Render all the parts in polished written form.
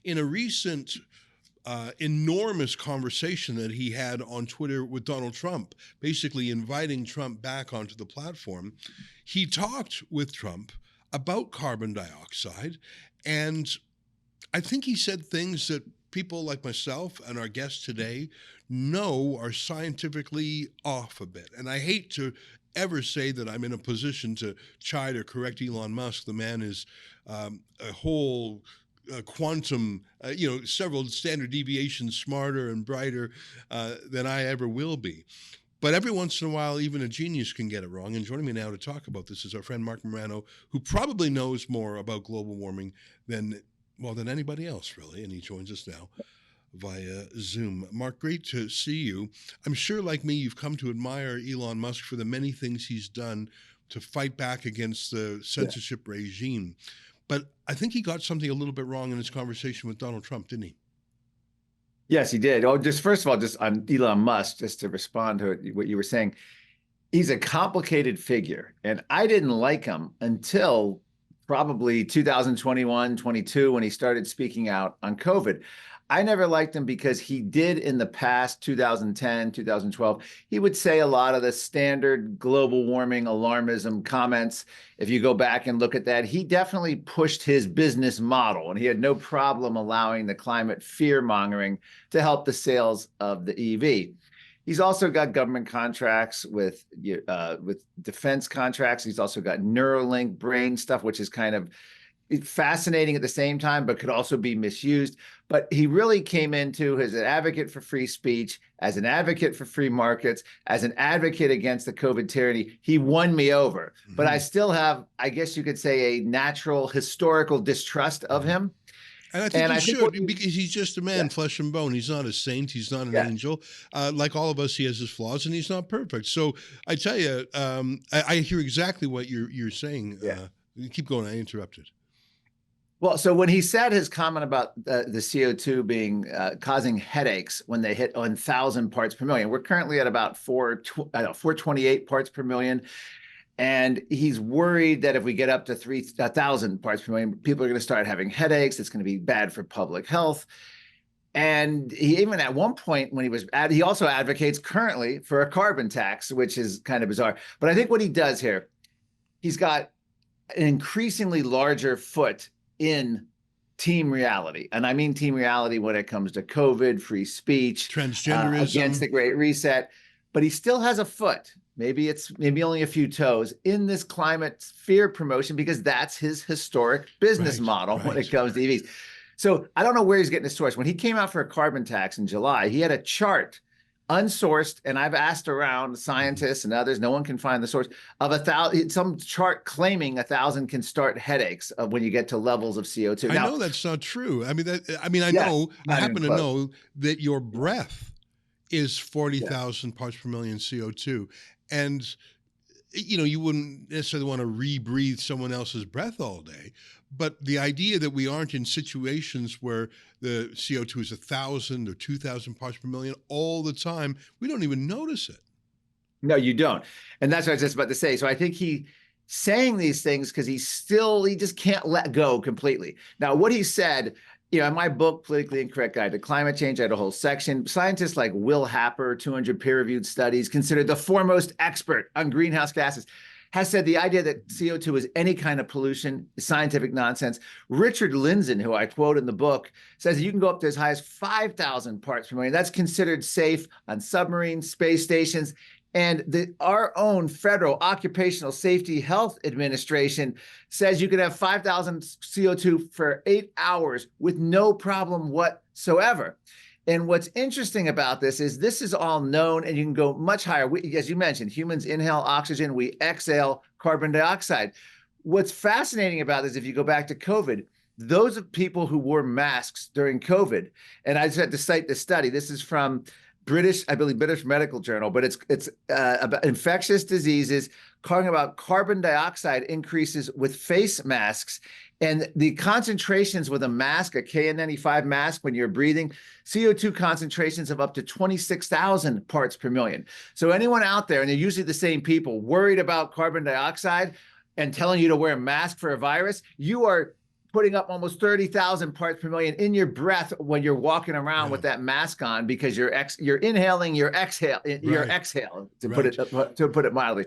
in a recent enormous conversation that he had on Twitter with Donald Trump, basically inviting Trump back onto the platform, he talked with Trump about carbon dioxide. And I think he said things that people like myself and our guests today know are scientifically off a bit. And I hate to ever say that I'm in a position to chide or correct Elon Musk. The man is a whole quantum, several standard deviations smarter and brighter than I ever will be. But every once in a while, even a genius can get it wrong. And joining me now to talk about this is our friend Marc Morano, who probably knows more about global warming than anybody else, really. And he joins us now via Zoom. Marc, great to see you. I'm sure, like me, you've come to admire Elon Musk for the many things he's done to fight back against the censorship regime. But I think he got something a little bit wrong in his conversation with Donald Trump, didn't he? Yes, he did. Oh, just first of all, just on Elon Musk, just to respond to what you were saying, he's a complicated figure. And I didn't like him until probably 2021, 22, when he started speaking out on COVID. I never liked him because he did in the past, 2010, 2012, he would say a lot of the standard global warming alarmism comments. If you go back and look at that, he definitely pushed his business model, and he had no problem allowing the climate fear mongering to help the sales of the EV. He's also got government contracts with defense contracts. He's also got Neuralink brain stuff, which is kind of fascinating at the same time, but could also be misused. But he really came into as an advocate for free speech, as an advocate for free markets, as an advocate against the COVID tyranny. He won me over. Mm-hmm. But I still have, I guess you could say, a natural historical distrust of him. And I think should, because he's just a man, flesh and bone. He's not a saint. He's not an angel. Like all of us, he has his flaws, and he's not perfect. So I tell you, I hear exactly what you're saying. Keep going. I interrupted. Well, so when he said his comment about the CO2 being causing headaches when they hit 1,000 parts per million, we're currently at about 428 parts per million. And he's worried that if we get up to 3,000 parts per million, people are going to start having headaches. It's going to be bad for public health. And he even at one point when he also advocates currently for a carbon tax, which is kind of bizarre. But I think what he does here, he's got an increasingly larger foot in team reality. And I mean team reality when it comes to COVID, free speech, transgenderism, against the Great Reset. But he still has a foot. Maybe only a few toes in this climate fear promotion, because that's his historic business model when it comes to EVs. So I don't know where he's getting his source. When he came out for a carbon tax in July, he had a chart, unsourced, and I've asked around scientists and others, no one can find the source, of some chart claiming 1,000 can start headaches of when you get to levels of CO2. I know that's not true. I happen to know that your breath is 40,000 parts per million CO2. And, you wouldn't necessarily want to rebreathe someone else's breath all day. But the idea that we aren't in situations where the CO2 is 1,000 or 2,000 parts per million all the time, we don't even notice it. No, you don't. And that's what I was just about to say. So I think he's saying these things because he just can't let go completely. Now, what he said, in my book, Politically Incorrect Guide to Climate Change, I had a whole section. Scientists like Will Happer, 200 peer-reviewed studies, considered the foremost expert on greenhouse gases, has said the idea that CO2 is any kind of pollution is scientific nonsense. Richard Lindzen, who I quote in the book, says you can go up to as high as 5,000 parts per million. That's considered safe on submarines, space stations. And our own Federal Occupational Safety Health Administration says you can have 5,000 CO2 for 8 hours with no problem whatsoever. And what's interesting about this is all known, and you can go much higher. As you mentioned, humans inhale oxygen, we exhale carbon dioxide. What's fascinating about this, if you go back to COVID, those people who wore masks during COVID, and I just had to cite this study. This is from British Medical Journal, but it's about infectious diseases, talking about carbon dioxide increases with face masks, and the concentrations with a mask, a KN95 mask, when you're breathing, CO2 concentrations of up to 26,000 parts per million. So anyone out there, and they're usually the same people, worried about carbon dioxide and telling you to wear a mask for a virus, you are putting up almost 30,000 parts per million in your breath when you're walking around with that mask on, because you're inhaling your exhale, to put it mildly.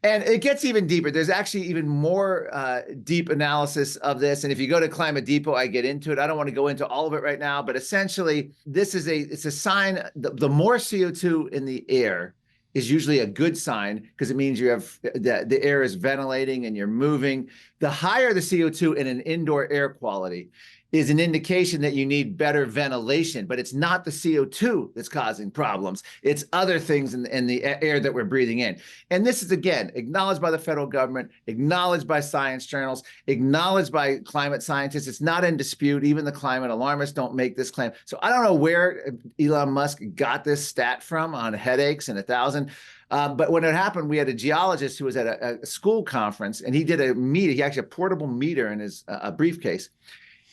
And it gets even deeper. There's actually even more deep analysis of this. And if you go to Climate Depot, I get into it. I don't want to go into all of it right now, but essentially, it's a sign. The more CO2 in the air is usually a good sign, because it means you have the air is ventilating and you're moving. The higher the CO2 in an indoor air quality is an indication that you need better ventilation, but it's not the CO2 that's causing problems. It's other things in the air that we're breathing in. And this is, again, acknowledged by the federal government, acknowledged by science journals, acknowledged by climate scientists. It's not in dispute. Even the climate alarmists don't make this claim. So I don't know where Elon Musk got this stat from on headaches and 1,000. But when it happened, we had a geologist who was at a school conference, and he did a meter. He actually had a portable meter in his briefcase.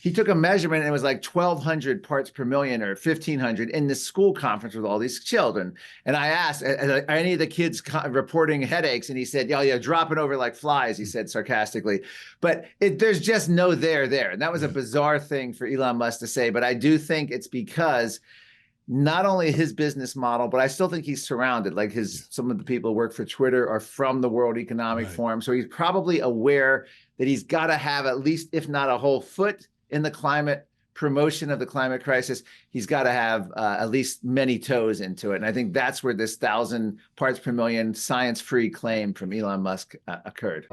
He took a measurement, and it was like 1,200 parts per million or 1,500 in this school conference with all these children. And I asked, are any of the kids reporting headaches? And he said, yeah, dropping over like flies, he said sarcastically. But there's just no there. And that was a bizarre thing for Elon Musk to say. But I do think it's because not only his business model, but I still think he's surrounded. Like some of the people who work for Twitter are from the World Economic Forum. So he's probably aware that he's got to have at least, if not a whole foot in the climate promotion of the climate crisis, he's got to have at least many toes into it. And I think that's where this 1,000 parts per million science-free claim from Elon Musk occurred.